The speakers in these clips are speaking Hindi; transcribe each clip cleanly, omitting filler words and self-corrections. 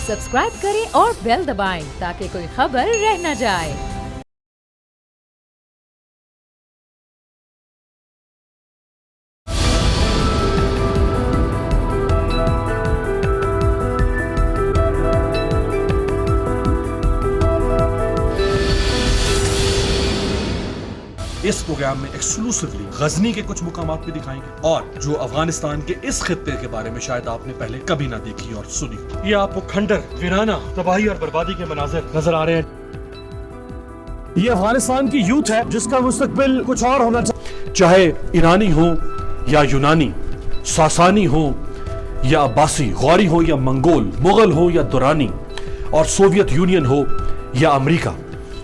सब्सक्राइब करें और बेल दबाएं ताकि कोई खबर रह न जाए। इस प्रोग्राम में एक्सक्लूसिवली गजनी के कुछ मुकामात भी दिखाएंगे और जो अफगानिस्तान के इस खित्ते के बारे में शायद आपने पहले कभी ना देखी और सुनी। ये आपको खंडर, वीराना, तबाही और बर्बादी के मनाजिर नजर आ रहे हैं। ये अफगानिस्तान की यूथ है जिसका मुस्तकबिल कुछ और होना चाहिए। चाहे ईरानी हो या यूनानी, सासानी हो या अब्बासी, गौरी हो या मंगोल, मुगल हो या दुरानी, और सोवियत यूनियन हो या अमेरिका,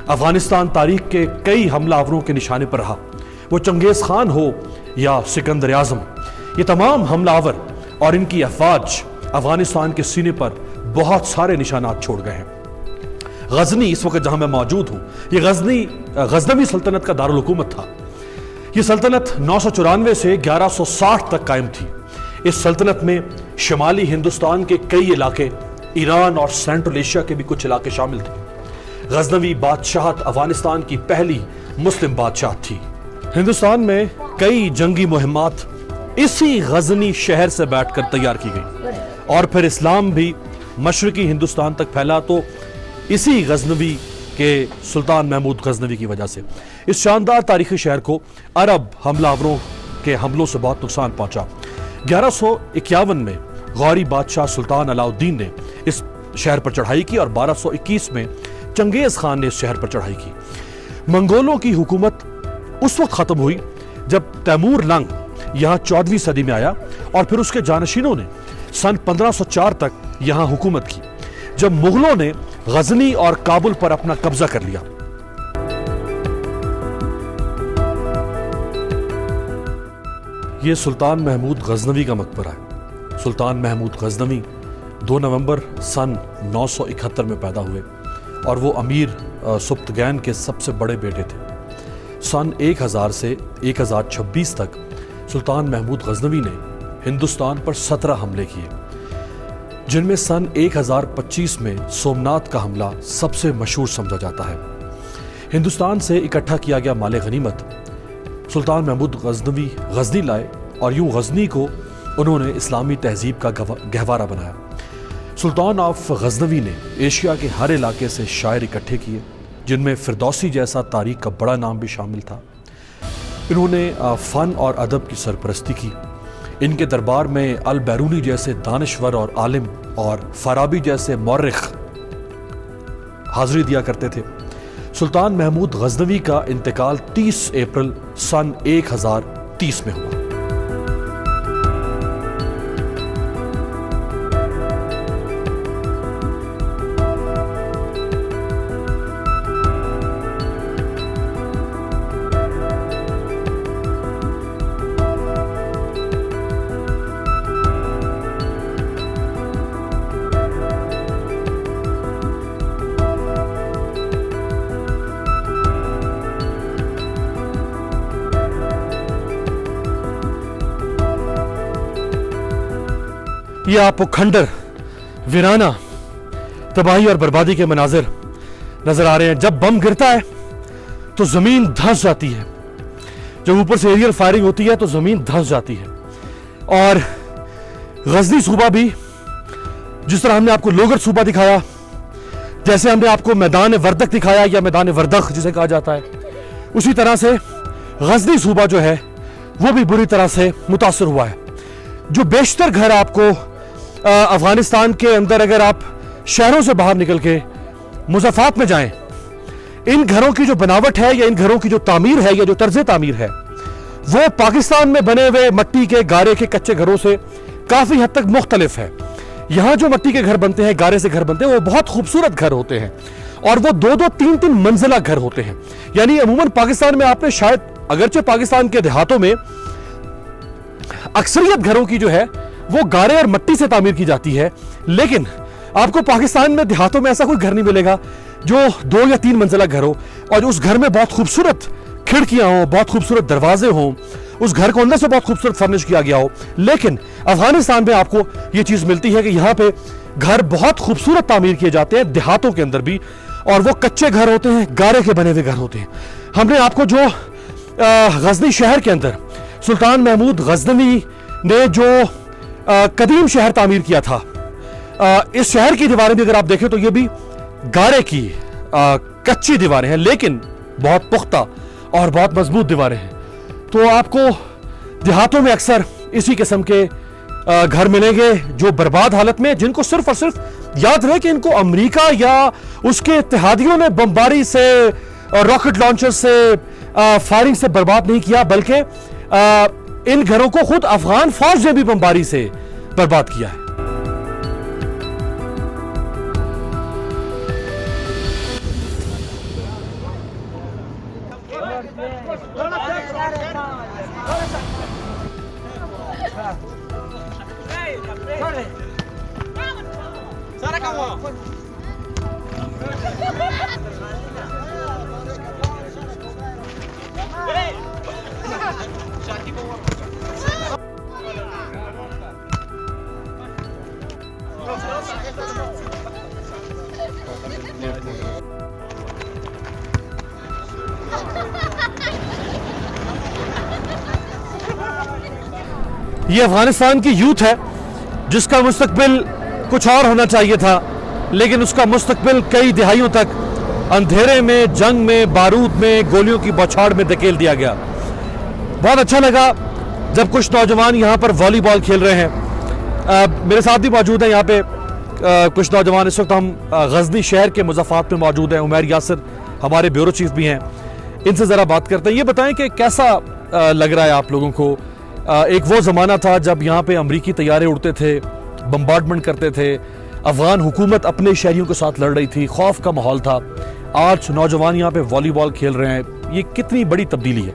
अफगानिस्तान तारीख के कई हमलावरों के निशाने पर रहा। वो चंगेज खान हो या सिकंदर आजम, ये तमाम हमलावर और इनकी अफवाज अफगानिस्तान के सीने पर बहुत सारे निशानात छोड़ गए हैं। गजनी, इस वक्त जहां मैं मौजूद हूं, ये गजनवी सल्तनत का दारुल हुकूमत था। ये सल्तनत 994 से 1160 तक कायम थी। इस सल्तनत में शुमाली हिंदुस्तान के कई इलाके, ईरान और सेंट्रल एशिया के भी कुछ इलाके शामिल थे। गजनवी बादशाहत अफगानिस्तान की पहली मुस्लिम बादशाह थी। हिंदुस्तान में कई जंगी मुहिम्मात इसी गजनी शहर से बैठकर तैयार की गई और फिर इस्लाम भी मशरकी हिंदुस्तान तक फैला तो इसी गजनवी के सुल्तान महमूद गजनवी की वजह से। इस शानदार तारीखी शहर को अरब हमलावरों के हमलों से बहुत नुकसान पहुंचा। 1151 में गौरी बादशाह सुल्तान अलाउद्दीन ने इस शहर पर चढ़ाई की और 1221 में चंगेज खान ने इस शहर पर चढ़ाई की। मंगोलों की हुकूमत उस वक्त खत्म हुई जब तैमूर लंग यहां 14वीं सदी में आया और फिर उसके जानशीनों ने सन 1504 तक यहां हुकूमत की, जब मुगलों ने गजनी और काबुल पर अपना कब्जा कर लिया। यह सुल्तान महमूद गजनवी का मकबरा है। सुल्तान महमूद गजनवी 2 नवंबर सन 971 में पैदा हुए और वो अमीर सुब्तगैन के सबसे बड़े बेटे थे। सन 1000 से 1026 तक सुल्तान महमूद गजनवी ने हिंदुस्तान पर 17 हमले किए, जिनमें सन 1025 में सोमनाथ का हमला सबसे मशहूर समझा जाता है। हिंदुस्तान से इकट्ठा किया गया माले गनीमत सुल्तान महमूद गजनवी गजनी लाए और यूं गजनी को उन्होंने इस्लामी तहजीब का गहवारा बनाया। सुल्तान ऑफ गजनवी ने एशिया के हर इलाके से शायर इकट्ठे किए, जिनमें फिरदौसी जैसा तारीख का बड़ा नाम भी शामिल था। इन्होंने फ़न और अदब की सरपरस्ती की। इनके दरबार में अल बैरूनी जैसे दानश्वर और आलिम और फराबी जैसे मौर्रिख हाजिरी दिया करते थे। सुल्तान महमूद गजनवी का इंतकाल 30 अप्रैल सन 1030 में हुआ। ये आपको खंडर, वीराना, तबाही और बर्बादी के मनाजिर नजर आ रहे हैं। जब बम गिरता है तो जमीन धंस जाती है, जब ऊपर से एरियल फायरिंग होती है तो जमीन धंस जाती है। और गजनी सूबा भी, जिस तरह हमने आपको लोगर सूबा दिखाया, जैसे हमने आपको मैदान वर्दक दिखाया या मैदान वर्दख जिसे कहा जाता है, उसी तरह से गजनी सूबा जो है वो भी बुरी तरह से मुतासर हुआ है। जो बेशतर घर आपको अफगानिस्तान के अंदर, अगर आप शहरों से बाहर निकल के मुज़फ़ात में जाएं, इन घरों की जो बनावट है या इन घरों की जो तामीर है या जो तर्ज तामीर है, वो पाकिस्तान में बने हुए मट्टी के, गारे के कच्चे घरों से काफी हद तक मुख्तलिफ है। यहां जो मट्टी के घर बनते हैं, गारे से घर बनते हैं, वो बहुत खूबसूरत घर होते हैं और वो 2-2, 3-3 मंजिला घर होते हैं। यानी अमूमन पाकिस्तान में आपने शायद, अगरचे पाकिस्तान के देहातों में अक्सरियत घरों की जो है वो गारे और मट्टी से तामीर की जाती है, लेकिन आपको पाकिस्तान में देहातों में ऐसा कोई घर नहीं मिलेगा जो 2 या 3 मंजिला घर हो और उस घर में बहुत खूबसूरत खिड़कियां हों, बहुत खूबसूरत दरवाजे हों, उस घर को अंदर से बहुत खूबसूरत फर्निश किया गया हो। लेकिन अफगानिस्तान में आपको यह चीज मिलती है कि यहाँ पे घर बहुत खूबसूरत तामीर किए जाते हैं, देहातों के अंदर भी, और वो कच्चे घर होते हैं, गारे के बने हुए घर होते हैं। हमने आपको जो गजनी शहर के अंदर सुल्तान महमूद गजनवी ने जो कदीम शहर तामीर किया था, इस शहर की दीवारें भी अगर आप देखें तो ये भी गारे की कच्ची दीवारें हैं, लेकिन बहुत पुख्ता और बहुत मजबूत दीवारें हैं। तो आपको देहातों में अक्सर इसी किस्म के घर मिलेंगे जो बर्बाद हालत में, जिनको सिर्फ और सिर्फ याद रहे कि इनको अमेरिका या उसके इत्तेहादियों ने बमबारी से, रॉकेट लॉन्चर से, फायरिंग से बर्बाद नहीं किया, बल्कि इन घरों को खुद अफगान फौज ने भी बमबारी से बर्बाद किया है। ये अफगानिस्तान की यूथ है जिसका मुस्तकबिल कुछ और होना चाहिए था, लेकिन उसका मुस्तकबिल कई दिहाइयों तक अंधेरे में, जंग में, बारूद में, गोलियों की बौछार में धकेल दिया गया। बहुत अच्छा लगा जब कुछ नौजवान यहाँ पर वॉलीबॉल खेल रहे हैं। मेरे साथ भी मौजूद है यहाँ पे कुछ नौजवान। इस वक्त हम गजनी शहर के मुज़फ़्फ़रात में मौजूद हैं। उमैर यासिर हमारे ब्यूरो चीफ भी हैं, इनसे ज़रा बात करते हैं। ये बताएं कि कैसा लग रहा है आप लोगों को? एक वो ज़माना था जब यहाँ पे अमरीकी तैयारे उड़ते थे, बम्बार्डमेंट करते थे, अफगान हुकूमत अपने शहरियों के साथ लड़ रही थी, खौफ का माहौल था। आज नौजवान यहाँ पे वॉलीबॉल खेल रहे हैं, ये कितनी बड़ी तब्दीली है?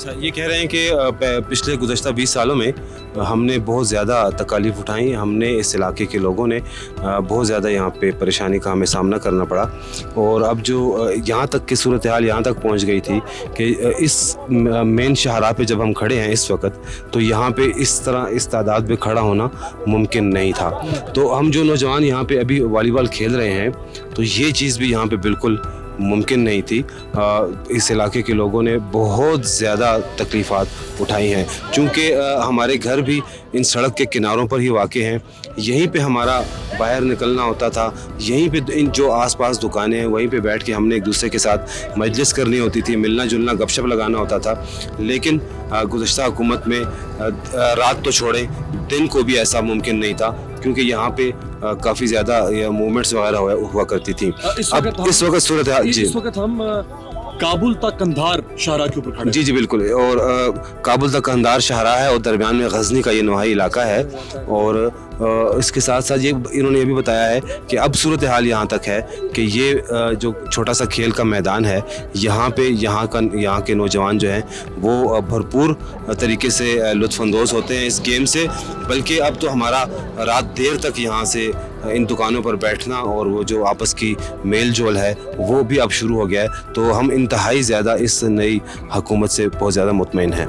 ये कह रहे हैं कि पिछले गुज़श्ता 20 सालों में हमने बहुत ज़्यादा तकालीफ उठाई, हमने इस इलाके के लोगों ने बहुत ज़्यादा यहाँ पे परेशानी का हमें सामना करना पड़ा, और अब जो यहाँ तक की सूरत हाल यहाँ तक पहुँच गई थी कि इस मेन शाहराह पे जब हम खड़े हैं इस वक्त, तो यहाँ पे इस तरह इस तादाद में खड़ा होना मुमकिन नहीं था। तो हम जो नौजवान यहाँ पे अभी वॉलीबॉल खेल रहे हैं, तो ये चीज़ भी यहाँ पे बिल्कुल मुमकिन नहीं थी। इस इलाके के लोगों ने बहुत ज़्यादा तकलीफ़ात उठाई हैं, चूँकि हमारे घर भी इन सड़क के किनारों पर ही वाक़े हैं। यहीं पे हमारा बाहर निकलना होता था, यहीं पे इन जो आसपास दुकानें हैं वहीं पे बैठ के हमने एक दूसरे के साथ मजलिस करनी होती थी, मिलना जुलना, गपशप लगाना होता था। लेकिन गुज़श्ता हुकूमत में रात तो छोड़ें, दिन को भी ऐसा मुमकिन नहीं था, क्योंकि यहाँ पे काफ़ी ज़्यादा मूवमेंट्स वगैरह हुआ करती थी। अब इस वक्त सूरत जी, इस वक्त हम काबुल तक कंधार शाहराह के ऊपर खड़े। जी बिल्कुल, और काबुल तक कंधार शाहराह है और दरमियान में गजनी का ये नवाही इलाका है। और इसके साथ साथ ये इन्होंने ये भी बताया है कि अब सूरत हाल यहाँ तक है कि ये जो छोटा सा खेल का मैदान है, यहाँ पे यहाँ के नौजवान जो हैं वो भरपूर तरीके से लुत्फ़अंदोज़ होते हैं इस गेम से। बल्कि अब तो हमारा रात देर तक यहाँ से इन दुकानों पर बैठना और वो जो आपस की मेल जोल है वो भी अब शुरू हो गया है। तो हम इंतहाई ज़्यादा इस नई हुकूमत से बहुत ज़्यादा मुतमईन हैं।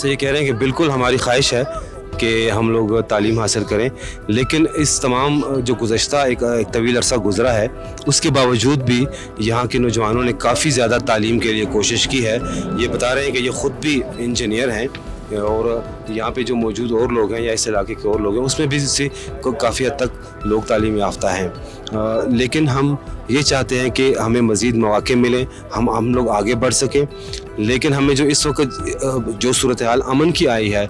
तो ये कह रहे हैं कि बिल्कुल हमारी ख्वाहिश है कि हम लोग तालीम हासिल करें, लेकिन इस तमाम जो गुज़श्ता एक तवील अरसा गुज़रा है उसके बावजूद भी यहाँ के नौजवानों ने काफ़ी ज़्यादा तालीम के लिए कोशिश की है। ये बता रहे हैं कि ये ख़ुद भी इंजीनियर हैं और यहाँ पे जो मौजूद और लोग हैं या इस इलाके के और लोग हैं उसमें भी इससे काफ़ी हद तक लोग तालीम याफ्ता हैं, लेकिन हम ये चाहते हैं कि हमें मज़ीद मौक़े मिलें, हम लोग आगे बढ़ सकें। लेकिन हमें जो इस वक्त जो सूरत हाल अमन की आई है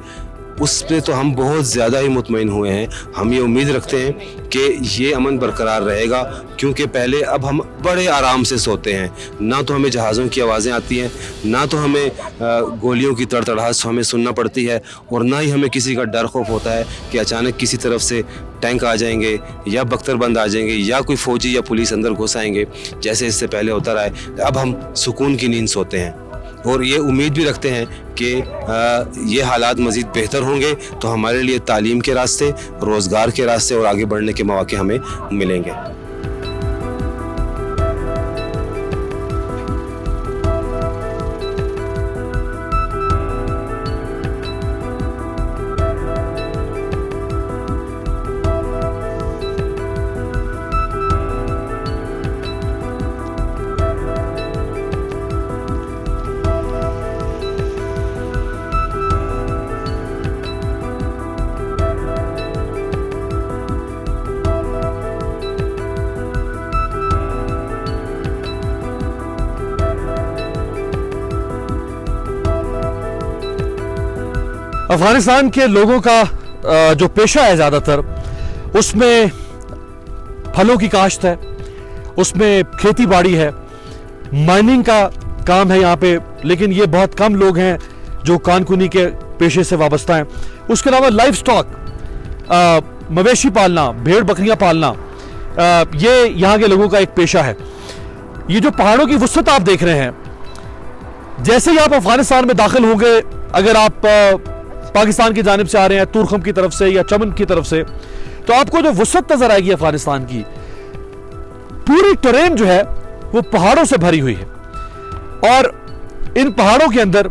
उस पे तो हम बहुत ज़्यादा ही मुतमईन हुए हैं। हम ये उम्मीद रखते हैं कि ये अमन बरकरार रहेगा, क्योंकि पहले अब हम बड़े आराम से सोते हैं, ना तो हमें जहाज़ों की आवाज़ें आती हैं, ना तो हमें गोलियों की तड़तड़ाहट हमें सुनना पड़ती है, और ना ही हमें किसी का डर खौफ होता है कि अचानक किसी तरफ से टैंक आ जाएंगे या बख्तरबंद आ जाएंगे या कोई फ़ौजी या पुलिस अंदर घुस आएंगे जैसे इससे पहले होता रहा है। अब हम सुकून की नींद सोते हैं और ये उम्मीद भी रखते हैं कि ये हालात मज़ीद बेहतर होंगे तो हमारे लिए तालीम के रास्ते, रोज़गार के रास्ते और आगे बढ़ने के मौके हमें मिलेंगे। अफगानिस्तान के लोगों का जो पेशा है ज़्यादातर उसमें फलों की काश्त है, उसमें खेती बाड़ी है, माइनिंग का काम है यहाँ पे, लेकिन ये बहुत कम लोग हैं जो कानकुनी के पेशे से वाबस्ता हैं। उसके अलावा लाइफ स्टॉक, मवेशी पालना, भेड़ बकरियां पालना, ये यहाँ के लोगों का एक पेशा है। ये जो पहाड़ों की वुसअत आप देख रहे हैं, जैसे ही आप अफगानिस्तान में दाखिल होंगे, अगर आप पाकिस्तान की जानिब से आ रहे हैं तुरखम की तरफ से या चमन की तरफ से, तो आपको जो वुसअत नजर आएगी अफगानिस्तान की, पूरी टेरेन जो है वो पहाड़ों से भरी हुई है। और इन पहाड़ों के अंदर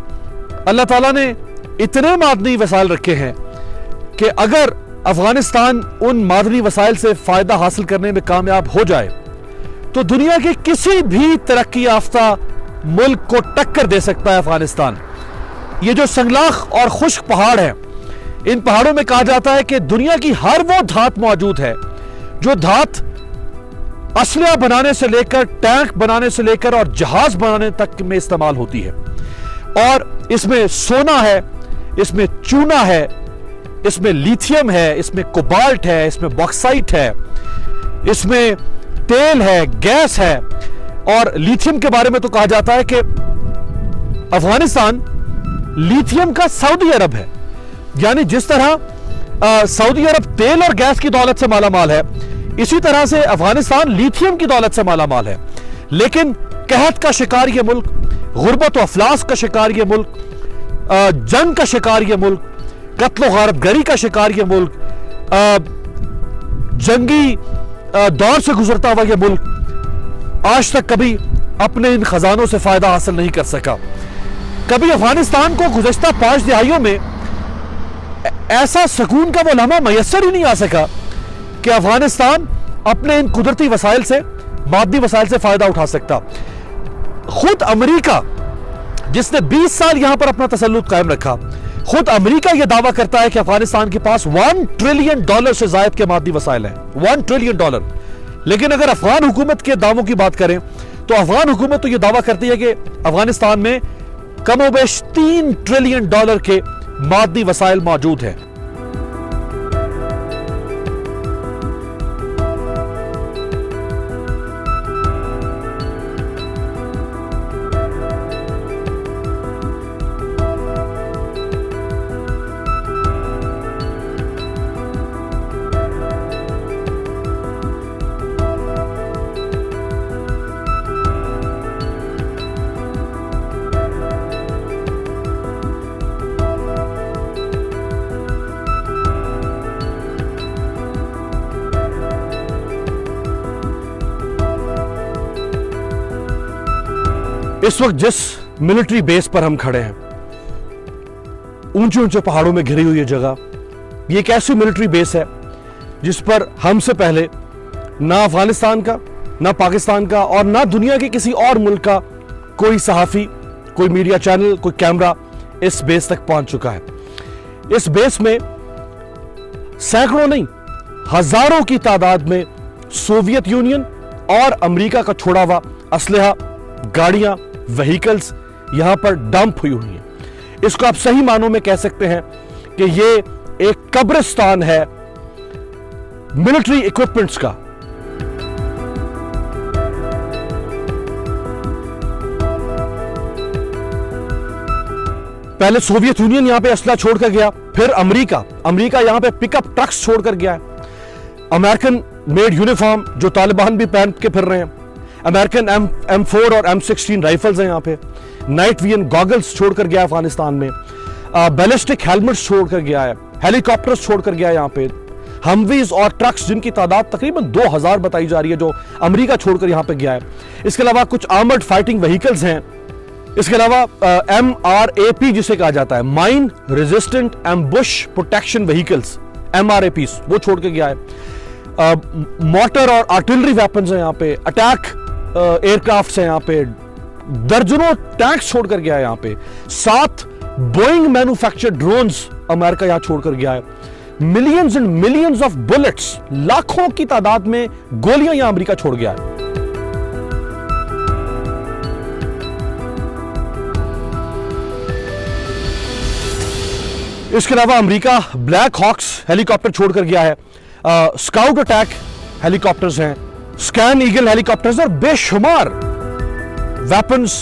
अल्लाह ताला ने इतने मादनी वसाइल रखे हैं कि अगर अफगानिस्तान उन मादनी वसाइल से फायदा हासिल करने में कामयाब हो जाए तो दुनिया के किसी भी तरक्की याफ्ता मुल्क को टक्कर दे सकता है अफगानिस्तान। ये जो संगलाख और खुश्क पहाड़ है, इन पहाड़ों में कहा जाता है कि दुनिया की हर वो धात मौजूद है जो धात असलिया बनाने से लेकर, टैंक बनाने से लेकर और जहाज बनाने तक में इस्तेमाल होती है। और इसमें सोना है, इसमें चूना है, इसमें लिथियम है, इसमें कोबाल्ट है, इसमें बॉक्साइट है, इसमें तेल है, गैस है। और लिथियम के बारे में तो कहा जाता है कि अफगानिस्तान लिथियम का सऊदी अरब है। यानी जिस तरह सऊदी अरब तेल और गैस की दौलत से मालामाल है, इसी तरह से अफगानिस्तान लिथियम की दौलत से मालामाल है। लेकिन कहत का शिकार ये मुल्क, गुर्बत और अफलास का शिकार ये मुल्क, जंग का शिकार ये मुल्क, कत्ल गारतगरी का शिकार ये मुल्क, जंगी दौर से गुजरता हुआ ये मुल्क आज तक कभी अपने इन खजानों से फायदा हासिल नहीं कर सका। कभी अफगानिस्तान को गुज़श्ता 5 दिहाइयों में ऐसा सुकून का वो लम्हा मैसर ही नहीं आ सका कि अफगानिस्तान अपने इन कुदरती वसाइल से, मादी वसाइल से फायदा उठा सकता। खुद अमेरिका, जिसने 20 साल यहां पर अपना तसल्लुत कायम रखा, खुद अमेरिका यह दावा करता है कि अफगानिस्तान के पास $1 ट्रिलियन से जायद के मादी वसाइल हैं। $1 ट्रिलियन। लेकिन अगर अफगान हुकूमत के दावों की बात करें तो अफगान हुकूमत तो यह दावा करती है कि अफगानिस्तान में कमोबेश $3 ट्रिलियन के मादी वसाइल मौजूद हैं। इस वक्त जिस मिलिट्री बेस पर हम खड़े हैं, ऊंचे ऊंचे पहाड़ों में घिरी हुई ये जगह, ये एक ऐसी मिलिट्री बेस है जिस पर हमसे पहले ना अफगानिस्तान का, ना पाकिस्तान का और ना दुनिया के किसी और मुल्क का कोई सहाफी, कोई मीडिया चैनल, कोई कैमरा इस बेस तक पहुंच चुका है। इस बेस में सैकड़ों नहीं, हजारों की तादाद में सोवियत यूनियन और अमेरिका का छोड़ा हुआ असलहा, गाड़ियां, व्हीकल्स यहां पर डंप हुई हैं। इसको आप सही मानों में कह सकते हैं कि ये एक कब्रिस्तान है मिलिट्री इक्विपमेंट्स का। पहले सोवियत यूनियन यहां पे असला छोड़कर गया, फिर अमेरिका यहां पे पिकअप ट्रक्स छोड़कर गया है। अमेरिकन मेड यूनिफॉर्म जो तालिबान भी पहन के फिर रहे हैं, अमेरिकन M4 और M16 राइफल्स हैं यहाँ पे, नाइट विजन गॉगल्स छोड़कर गया अफगानिस्तान में, बैलिस्टिक हेलमेट्स छोड़कर गया है, हेलीकॉप्टर्स छोड़कर गया है यहाँ पे, हमवीज और ट्रक्स जिनकी तादाद तकरीबन 2000 बताई जा रही है जो अमेरिका छोड़कर यहाँ पे गया है। इसके अलावा कुछ आर्मर्ड फाइटिंग व्हीकल्स हैं। इसके अलावा MRAP जिसे कहा जाता है, mine resistant ambush protection vehicles, MRAPs, वो छोड़ के गया है। मोटर और आर्टिलरी वेपन्स हैं यहाँ पे, अटैक एयरक्राफ्ट्स हैं यहाँ पे, दर्जनों टैंक्स छोड़कर गया है यहाँ पे, 7 बोइंग मैन्युफैक्चर्ड ड्रोन्स अमेरिका यहां छोड़कर गया है, millions and millions of bullets, लाखों की तादाद में गोलियां यहां अमेरिका छोड़ गया है। इसके अलावा अमेरिका ब्लैक हॉक्स हेलीकॉप्टर छोड़कर गया है, स्काउट अटैक हेलीकॉप्टर्स हैं, स्कैन ईगल हेलीकॉप्टर्स और बेशुमार वेपन्स,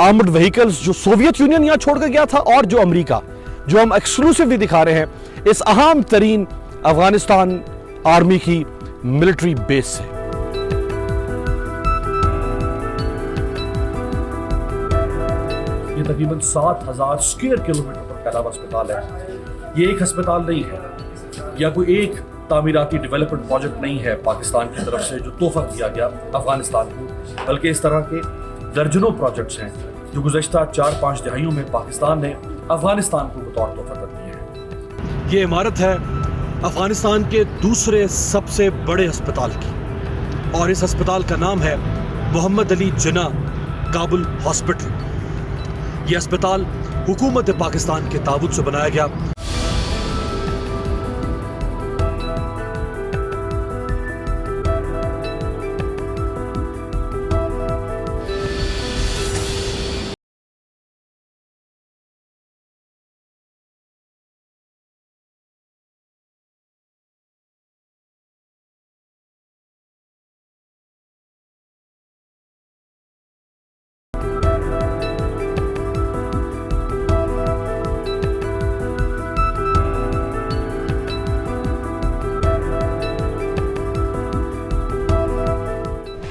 आर्मर्ड व्हीकल्स जो सोवियत यूनियन यहां छोड़कर गया था और जो अमेरिका, जो हम एक्सक्लूसिवली दिखा रहे हैं इस अहम तरीन अफगानिस्तान आर्मी की मिलिट्री बेस से। ये तकरीबन 7000 स्क्वायर किलोमीटर पर फैला हुआ अस्पताल है। ये एक अस्पताल नहीं है या कोई एक तामीराती डेवलपमेंट प्रोजेक्ट नहीं है पाकिस्तान की तरफ से जो तोहफा दिया गया अफगानिस्तान को, बल्कि इस तरह के दर्जनों प्रोजेक्ट्स हैं जो गुज़श्ता 4-5 दहाइयों में पाकिस्तान ने अफगानिस्तान को बतौर तोहफा कर दिए हैं। ये इमारत है अफगानिस्तान के दूसरे सबसे बड़े अस्पताल की और इस अस्पताल का नाम है मोहम्मद अली जिन्ना काबुल हॉस्पिटल। यह अस्पताल हुकूमत पाकिस्तान के ताबूत से बनाया गया।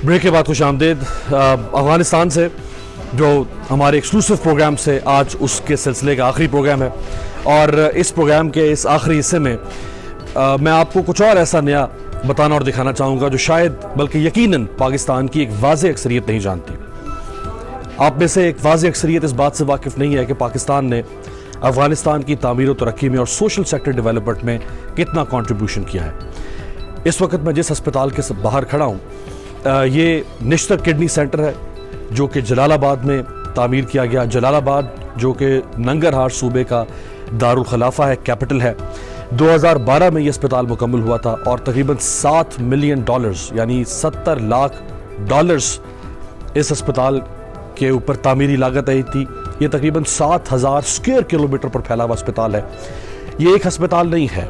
ब्रेक के बाद खुश आमदेद। अफगानिस्तान से जो हमारे एक्सक्लूसिव प्रोग्राम से आज उसके सिलसिले का आखिरी प्रोग्राम है और इस प्रोग्राम के इस आखिरी हिस्से में मैं आपको कुछ और ऐसा नया बताना और दिखाना चाहूँगा जो शायद बल्कि यकीनन पाकिस्तान की एक वाज़ेह अक्सरियत नहीं जानती। आप में से एक वाज़ेह अक्सरियत इस बात से वाकिफ़ नहीं है कि पाकिस्तान ने अफगानिस्तान की तामीर और तरक्की में और सोशल सेक्टर डेवलपमेंट में कितना कंट्रीब्यूशन किया है। इस वक्त मैं जिस अस्पताल के बाहर खड़ा हूँ ये निश्तर किडनी सेंटर है जो कि जलालाबाद में तामीर किया गया। जलालाबाद जो कि नंगरहार सूबे का दारुल खलाफा है, कैपिटल है। 2012 में यह अस्पताल मुकम्मल हुआ था और तकरीबन $7 मिलियन यानी $70 लाख इस अस्पताल के ऊपर तामीरी लागत आई थी। ये तकरीबन 7,000 स्क्वायर किलोमीटर पर फैला हुआ अस्पताल है। ये एक अस्पताल नहीं है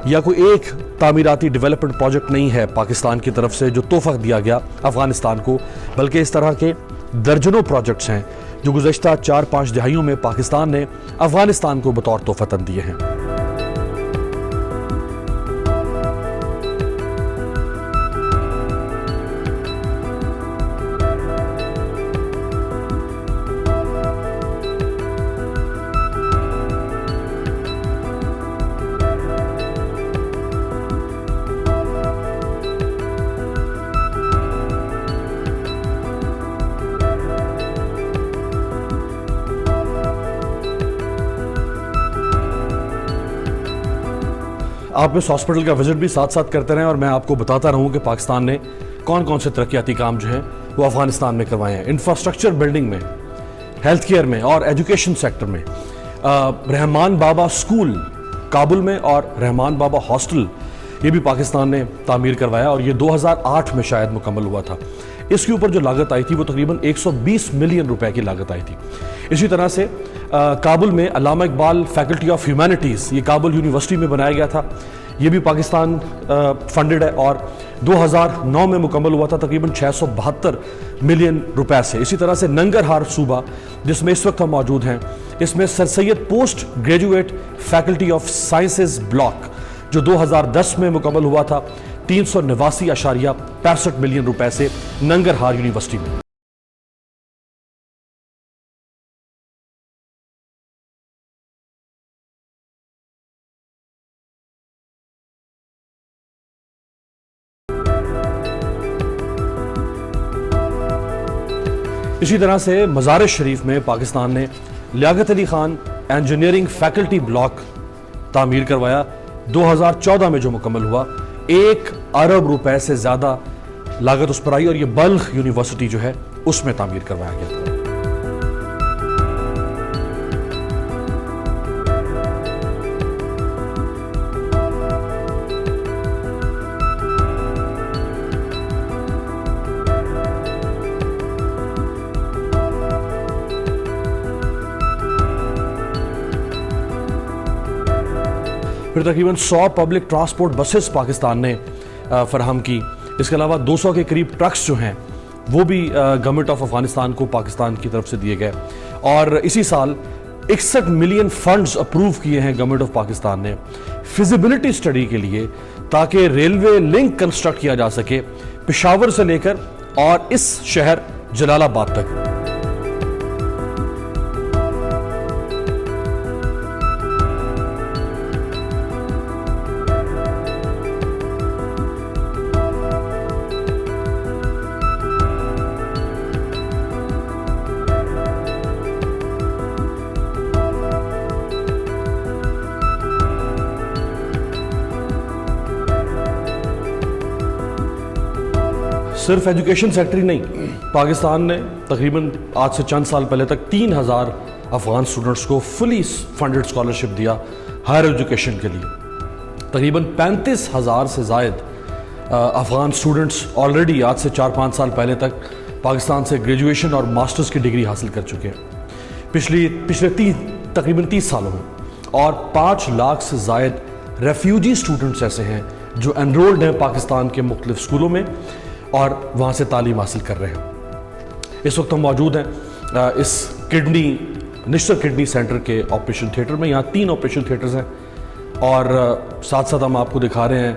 या कोई एक तामीराती डेवलपमेंट प्रोजेक्ट नहीं है पाकिस्तान की तरफ से जो तोहफा दिया गया अफगानिस्तान को, बल्कि इस तरह के दर्जनों प्रोजेक्ट्स हैं जो गुज़श्ता 4-5 दहाइयों में पाकिस्तान ने अफगानिस्तान को बतौर तोहफा दिए हैं। आप इस हॉस्पिटल का विजिट भी साथ साथ करते रहें और मैं आपको बताता रहूं कि पाकिस्तान ने कौन कौन से तरक्याती काम जो हैं वो अफगानिस्तान में करवाए हैं। इंफ्रास्ट्रक्चर बिल्डिंग में, हेल्थ केयर में और एजुकेशन सेक्टर में। रहमान बाबा स्कूल काबुल में और रहमान बाबा हॉस्टल ये भी पाकिस्तान ने तामीर करवाया और ये 2008 में शायद मुकम्मल हुआ था। इसके ऊपर जो लागत आई थी वो तकरीबन 120 मिलियन रुपए की लागत आई थी। इसी तरह से काबुल में अल्लामा इकबाल फैकल्टी ऑफ ह्यूमैनिटीज़, ये काबुल यूनिवर्सिटी में बनाया गया था, ये भी पाकिस्तान फंडेड है और 2009 में मुकम्मल हुआ था तकरीबन 672 मिलियन रुपए से। इसी तरह से नंगरहार सूबा जिसमें इस वक्त हम मौजूद हैं, इसमें sir Syed post graduate faculty of sciences block जो 2010 में मुकम्मल हुआ था 389.65 मिलियन रुपए से नंगरहार यूनिवर्सिटी में। इसी तरह से मज़ार शरीफ में पाकिस्तान ने Liaquat Ali Khan engineering faculty block तामीर करवाया। 2014 में जो मुकम्मल हुआ, 1 अरब रुपए से ज़्यादा लागत उस पर आई और ये बल्ख यूनिवर्सिटी जो है उसमें तामीर करवाया गया था। फिर तकरीबन 100 पब्लिक ट्रांसपोर्ट बसेस पाकिस्तान ने फराहम की। इसके अलावा 200 के करीब ट्रक्स जो हैं वो भी गवर्नमेंट ऑफ अफगानिस्तान को पाकिस्तान की तरफ से दिए गए और इसी साल 61 मिलियन फंड्स अप्रूव किए हैं गवर्नमेंट ऑफ पाकिस्तान ने फिजिबिलिटी स्टडी के लिए, ताकि रेलवे लिंक कंस्ट्रक्ट किया जा सके पेशावर से लेकर और इस शहर जलालाबाद तक। सिर्फ एजुकेशन सेक्टर ही नहीं, पाकिस्तान ने तकरीबन आज से चंद साल पहले तक 3,000 अफगान स्टूडेंट्स को फुली फंडेड स्कॉलरशिप दिया हायर एजुकेशन के लिए। तकरीबन 35,000 से जायद अफगान स्टूडेंट्स ऑलरेडी आज से 4-5 साल पहले तक पाकिस्तान से ग्रेजुएशन और मास्टर्स की डिग्री हासिल कर चुके हैं पिछले तकरीबन 30 सालों में। और 5 लाख से जायद रेफ्यूजी स्टूडेंट्स ऐसे हैं जो एनरोल्ड हैं पाकिस्तान के मुख्तलिफ स्कूलों में और वहाँ से तालीम हासिल कर रहे हैं। इस वक्त हम मौजूद हैं इस निश्चर किडनी सेंटर के ऑपरेशन थिएटर में। यहाँ 3 ऑपरेशन थिएटर्स हैं और साथ साथ हम आपको दिखा रहे हैं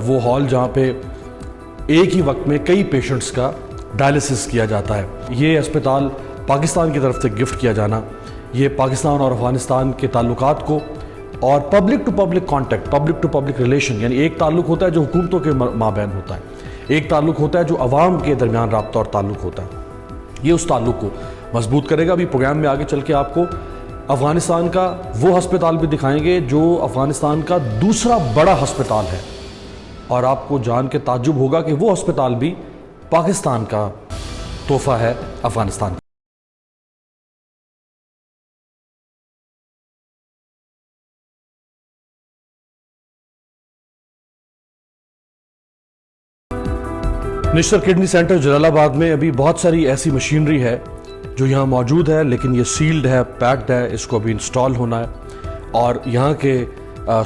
वो हॉल जहाँ पे एक ही वक्त में कई पेशेंट्स का डायलिसिस किया जाता है। ये अस्पताल पाकिस्तान की तरफ से गिफ्ट किया जाना, ये पाकिस्तान और अफगानिस्तान के ताल्लुकात को और public to public contact, public to public relation, यानी एक ताल्लुक होता है जो हुकूमतों के माबैन होता है, एक ताल्लुक होता है जो अवाम के दरमियान राब्ता और ताल्लुक होता है। ये उस ताल्लुक को मजबूत करेगा। अभी प्रोग्राम में आगे चल के आपको अफगानिस्तान का वो अस्पताल भी दिखाएंगे जो अफगानिस्तान का दूसरा बड़ा अस्पताल है और आपको जान के ताज्जुब होगा कि वो अस्पताल भी पाकिस्तान का तोहफा है Afghanistan. National kidney centre Jalalabad में अभी बहुत सारी ऐसी मशीनरी है जो यहाँ मौजूद है, लेकिन ये सील्ड है, पैक्ड है, इसको अभी इंस्टॉल होना है। और यहाँ के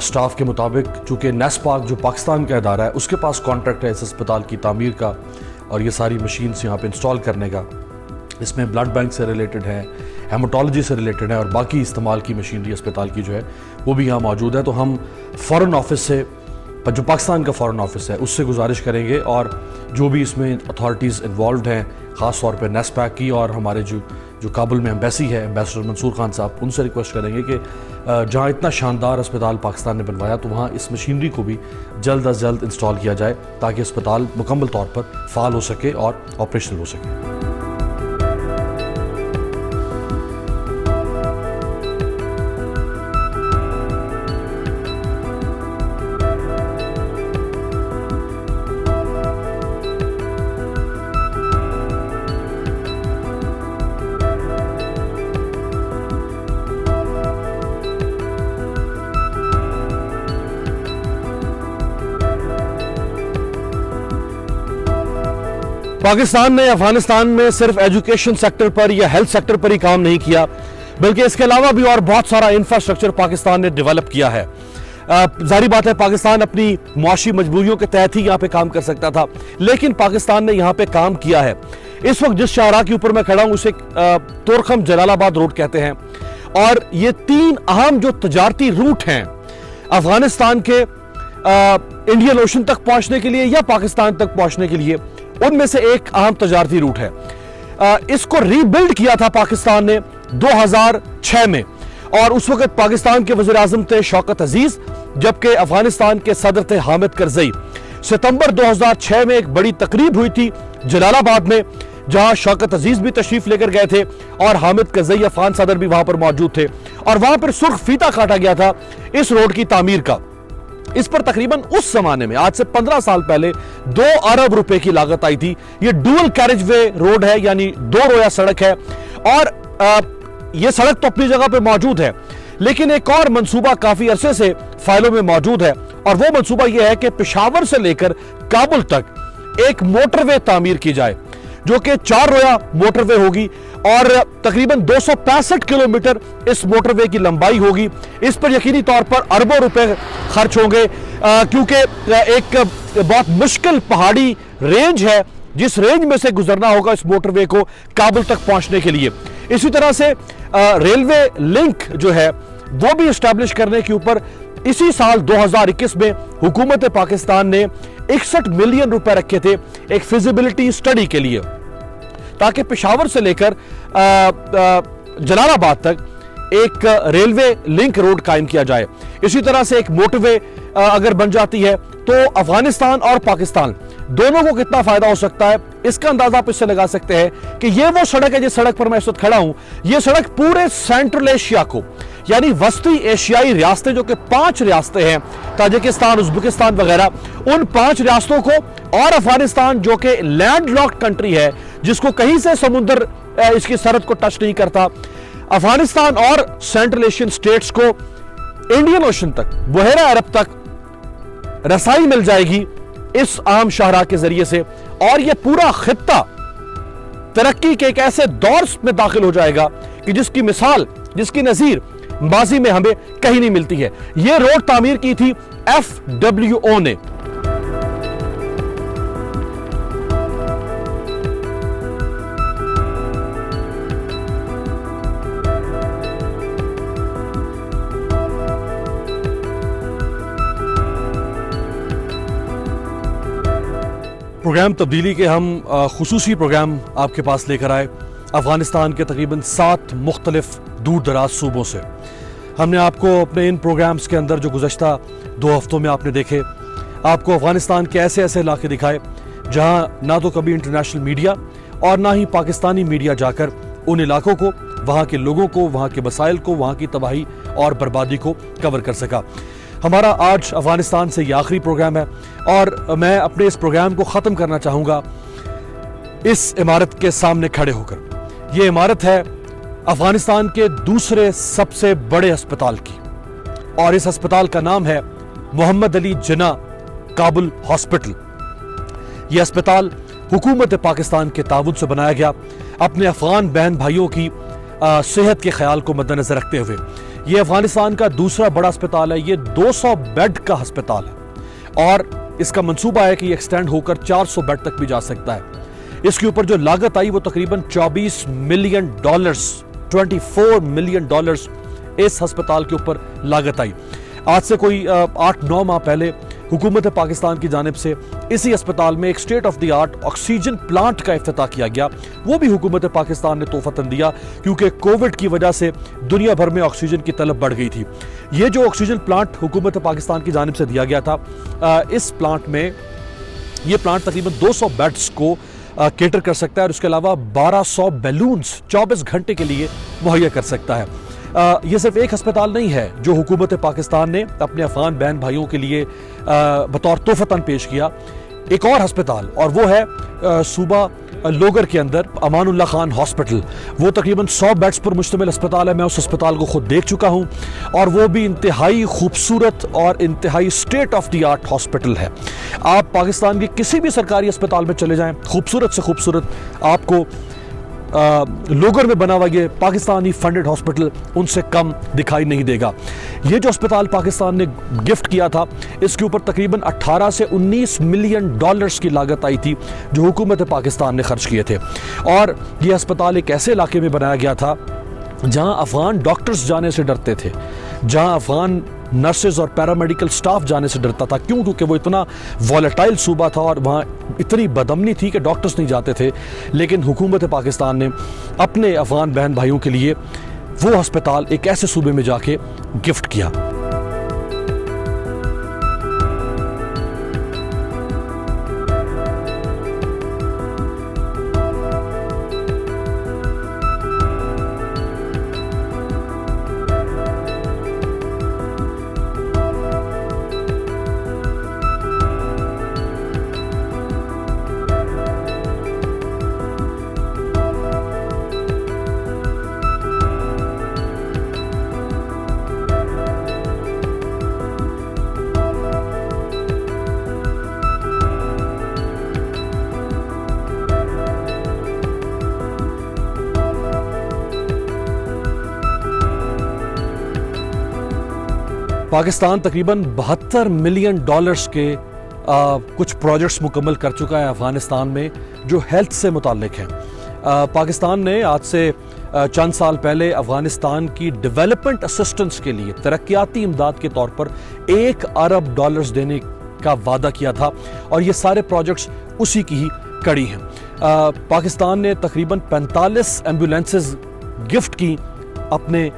स्टाफ के मुताबिक चूँकि नेस्पाक जो पाकिस्तान का इदारा है उसके पास कॉन्ट्रैक्ट है इस अस्पताल की तामीर का और ये सारी मशीन्स यहाँ पे इंस्टॉल करने का। इसमें ब्लड बैंक से रिलेटेड है, हेमाटोलॉजी से रिलेटेड है और बाकी इस्तेमाल की मशीनरी अस्पताल की जो है वो भी यहाँ मौजूद है। तो हम फ़ॉरेन ऑफिस से, जो पाकिस्तान का फ़ॉरेन ऑफिस है, उससे गुजारिश करेंगे और जो भी इसमें अथॉरिटीज़ इन्वॉल्व हैं, ख़ास तौर पे नेस्पैक की और हमारे जो काबुल में एम्बेसी है, एम्बेसडर मंसूर खान साहब, उनसे रिक्वेस्ट करेंगे कि जहाँ इतना शानदार अस्पताल पाकिस्तान ने बनवाया तो वहाँ इस मशीनरी को भी जल्द अज जल्द इंस्टॉल किया जाए ताकि अस्पताल मुकम्मल तौर पर फ़ाल हो सके और ऑपरेशनल हो सके। पाकिस्तान ने अफगानिस्तान में सिर्फ एजुकेशन सेक्टर पर या हेल्थ सेक्टर पर ही काम नहीं किया, बल्कि इसके अलावा भी और बहुत सारा इंफ्रास्ट्रक्चर पाकिस्तान ने डेवलप किया है। जाहिर बात है पाकिस्तान अपनी मुआशी मजबूरियों के तहत ही यहाँ पे काम कर सकता था, लेकिन पाकिस्तान ने यहाँ पे काम किया है। इस वक्त जिस शाहराह के ऊपर मैं खड़ा हूँ उसे तोरखम जलालाबाद रोड कहते हैं और ये 3 अहम जो तजारती रूट हैं अफगानिस्तान के इंडियन ओशन तक पहुंचने के लिए या पाकिस्तान तक पहुंचने के लिए, उनमें से एक अहम तजारती रूट है। इसको रीबिल्ड किया था पाकिस्तान ने 2006 में और उस वक्त पाकिस्तान के वज़ीर आज़म थे शौकत अजीज, जबकि अफगानिस्तान के सदर थे हामिद करजई। सितंबर 2006 में एक बड़ी तकरीब हुई थी जलालाबाद में, जहां शौकत अजीज भी तशरीफ लेकर गए थे और हामिद करजई अफगान सदर भी वहां पर मौजूद थे और वहां पर सुर्ख फीता काटा गया था इस रोड की तामीर का। इस पर तकरीबन उस जमाने में आज से 15 साल पहले 2 अरब रुपए की लागत आई थी। यह डुअल कैरेज वे रोड है, यानी 2 रोया सड़क है और यह सड़क तो अपनी जगह पे मौजूद है, लेकिन एक और मंसूबा काफी अरसे से फाइलों में मौजूद है और वो मंसूबा यह है कि पेशावर से लेकर काबुल तक एक मोटरवे तामीर की जाए जो कि 4 रोया मोटरवे होगी और तकरीबन 265 किलोमीटर इस मोटरवे की लंबाई होगी। इस पर यकीनी तौर पर अरबों रुपए खर्च होंगे क्योंकि एक बहुत मुश्किल पहाड़ी रेंज है जिस रेंज में से गुजरना होगा इस मोटरवे को काबुल तक पहुंचने के लिए। इसी तरह से रेलवे लिंक जो है वो भी एस्टैब्लिश करने के ऊपर इसी साल 2021 में हुकूमत पाकिस्तान ने 61 मिलियन रुपए रखे थे एक फिजिबिलिटी स्टडी के लिए, ताकि पेशावर से लेकर जलालाबाद तक एक रेलवे लिंक रोड कायम किया जाए। इसी तरह से एक मोटरवे अगर बन जाती है तो अफगानिस्तान और पाकिस्तान दोनों को कितना फायदा हो सकता है, इसका अंदाजा आप इससे लगा सकते हैं कि ये वो सड़क है जिस सड़क पर मैं इस वक्त खड़ा हूं। ये सड़क पूरे सेंट्रल एशिया को, यानी वस्ती एशियाई रियासतें जो कि 5 रियासतें हैं, ताजिकिस्तान, उज्बेकिस्तान वगैरह, उन 5 रियासतों को और अफगानिस्तान जो कि लैंड लॉक्ड कंट्री है जिसको कहीं से समुद्र इसकी सरहद को टच नहीं करता, अफगानिस्तान और सेंट्रल एशियन स्टेट्स को इंडियन ओशन तक, बहेरा अरब तक रसाई मिल जाएगी इस आम शाहराह के जरिए से और यह पूरा खित्ता तरक्की के एक ऐसे दौर में दाखिल हो जाएगा कि जिसकी मिसाल, जिसकी नजीर माजी में हमें कहीं नहीं मिलती है। यह रोड तामीर की थी FWO ने। प्रोग्राम तब्दीली के हम खुसूसी प्रोग्राम आपके पास लेकर आए अफगानिस्तान के तकरीबन 7 मुख्तलिफ दूर दराज सूबों से। हमने आपको अपने इन प्रोग्राम्स के अंदर जो गुज़श्ता 2 हफ्तों में आपने देखे, आपको अफगानिस्तान के ऐसे ऐसे इलाके दिखाए जहां ना तो कभी इंटरनेशनल मीडिया और ना ही पाकिस्तानी मीडिया जाकर उन इलाकों को, वहाँ के लोगों को, वहाँ के मसाइल को, वहाँ की तबाही और बर्बादी को कवर कर सका। हमारा आज अफगानिस्तान से ये आखिरी प्रोग्राम है और मैं अपने इस प्रोग्राम को ख़त्म करना चाहूँगा इस इमारत के सामने खड़े होकर। ये इमारत है अफगानिस्तान के दूसरे सबसे बड़े अस्पताल की और इस अस्पताल का नाम है मोहम्मद अली जिन्ना काबुल हॉस्पिटल। यह अस्पताल हुकूमत पाकिस्तान के ताउन से बनाया गया, अपने अफगान बहन भाइयों की सेहत के ख्याल को मद्देनजर रखते हुए। ये अफगानिस्तान का दूसरा बड़ा अस्पताल है, ये 200 बेड का अस्पताल है और इसका मंसूबा है कि ये एक्सटेंड होकर 400 बेड तक भी जा सकता है। इसके ऊपर जो लागत आई वो तकरीबन $24 मिलियन, 24 मिलियन डॉलर्स इस अस्पताल के ऊपर लागत आई। आज से कोई 8-9 माह पहले हुकूमत पाकिस्तान की जानिब से इसी अस्पताल में एक state of the art oxygen plant का इफ्तिताह किया गया। वो भी हुकूमत पाकिस्तान ने तोहफतन दिया क्योंकि कोविड की वजह से दुनिया भर में ऑक्सीजन की तलब बढ़ गई थी। ये जो ऑक्सीजन प्लांट हुकूमत पाकिस्तान की जानिब से दिया गया था, इस प्लांट में ये प्लांट तकरीबन 200 बेड्स को केटर कर सकता है और उसके अलावा 1200 बैलून्स 24 घंटे के लिए मुहैया कर सकता है। ये सिर्फ एक अस्पताल नहीं है जो हुकूमत पाकिस्तान ने अपने अफगान बहन भाइयों के लिए बतौर तोहफतन पेश किया। एक और अस्पताल और वो है सूबा लोगर के अंदर अमानुल्लाह खान हॉस्पिटल। वो तकरीबन 100 बेड्स पर मुश्तमिल अस्पताल है। मैं उस अस्पताल को खुद देख चुका हूँ और वो भी इंतहाई खूबसूरत और इंतहाई state of the art hospital है। आप पाकिस्तान के किसी भी सरकारी अस्पताल में चले जाएं, खूबसूरत से खूबसूरत आपको लोगर में बना हुआ ये पाकिस्तानी फंडेड हॉस्पिटल उनसे कम दिखाई नहीं देगा। ये जो अस्पताल पाकिस्तान ने गिफ्ट किया था, इसके ऊपर तकरीबन 18 से 19 मिलियन डॉलर्स की लागत आई थी जो हुकूमत पाकिस्तान ने खर्च किए थे। और ये अस्पताल एक ऐसे इलाके में बनाया गया था जहां अफगान डॉक्टर्स जाने से डरते थे, जहां अफगान नर्सेज और पैरामेडिकल स्टाफ जाने से डरता था। क्यों? क्योंकि वो इतना वॉलेटाइल सूबा था और वहाँ इतनी बदअमनी थी कि डॉक्टर्स नहीं जाते थे। लेकिन हुकूमत पाकिस्तान ने अपने अफगान बहन भाइयों के लिए वो अस्पताल एक ऐसे सूबे में जाके गिफ्ट किया। पाकिस्तान तकरीबन 72 मिलियन डॉलर्स के कुछ प्रोजेक्ट्स मुकम्मल कर चुका है अफगानिस्तान में जो हेल्थ से मुताल्लिक हैं। पाकिस्तान ने आज से चंद साल पहले अफगानिस्तान की डेवलपमेंट असिस्टेंस के लिए तरक्याती इमदाद के तौर पर $1 अरब देने का वादा किया था और ये सारे प्रोजेक्ट्स उसी की ही कड़ी हैं। पाकिस्तान ने तकरीबन 45 एम्बुलेंसेस गिफ्ट की अपने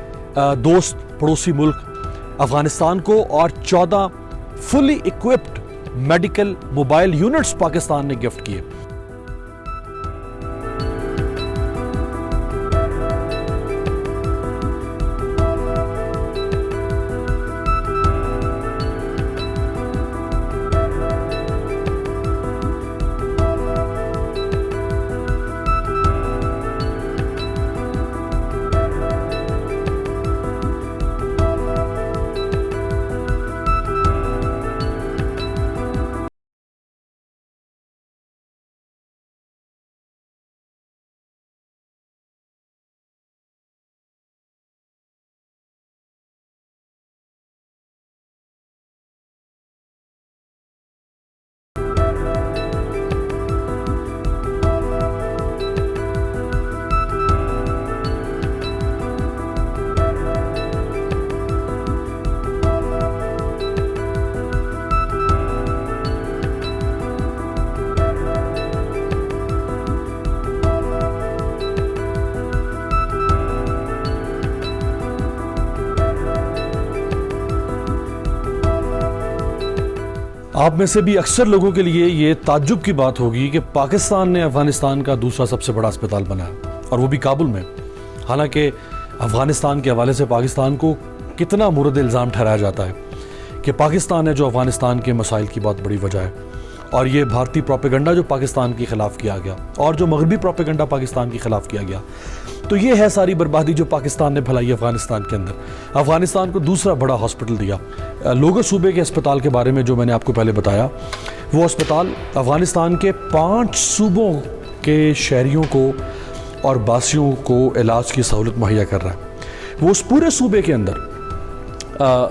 दोस्त पड़ोसी मुल्क अफगानिस्तान को और 14 fully equipped medical mobile units Pakistan ने गिफ्ट किए। आप में से भी अक्सर लोगों के लिए ये ताज्जुब की बात होगी कि पाकिस्तान ने अफगानिस्तान का दूसरा सबसे बड़ा अस्पताल बनाया और वो भी काबुल में। हालांकि अफगानिस्तान के हवाले से पाकिस्तान को कितना मुर्द इल्ज़ाम ठहराया जाता है कि पाकिस्तान है जो अफगानिस्तान के मसाइल की बहुत बड़ी वजह है और ये भारतीय प्रोपेगेंडा जो पाकिस्तान के ख़िलाफ़ किया गया और जो मगरबी प्रोपेगेंडा पाकिस्तान के ख़िलाफ़ किया गया, तो ये है सारी बर्बादी जो पाकिस्तान ने फैलाई अफगानिस्तान के अंदर। अफगानिस्तान को दूसरा बड़ा हॉस्पिटल दिया। लोगर सूबे के अस्पताल के बारे में जो मैंने आपको पहले बताया, वो अस्पताल अफगानिस्तान के 5 सूबों के शहरियों को और बासियों को इलाज की सहूलत मुहैया कर रहा है। वो उस पूरे सूबे के अंदर,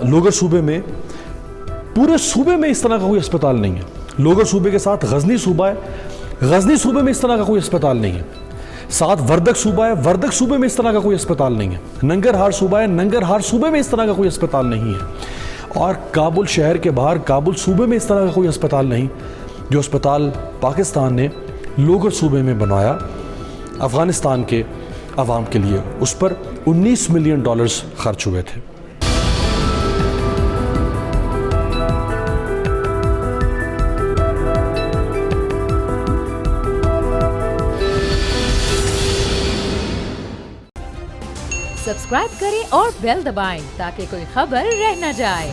लोगर सूबे में, पूरे सूबे में इस तरह का कोई अस्पताल नहीं है। लोगर सूबे के साथ गजनी सूबा है, गजनी सूबे में इस तरह का कोई अस्पताल नहीं है। साथ वर्दक सूबा है, वर्दक सूबे में इस तरह का कोई अस्पताल नहीं है। नंगरहार सूबा है, नंगरहार सूबे में इस तरह का कोई अस्पताल नहीं है। और काबुल शहर के बाहर काबुल सूबे में इस तरह का कोई अस्पताल नहीं। जो अस्पताल पाकिस्तान ने लोगर सूबे में बनवाया अफगानिस्तान के अवाम के लिए, उस पर $19 मिलियन खर्च हुए थे। सब्सक्राइब करें और बेल दबाएं ताकि कोई खबर रह न जाए।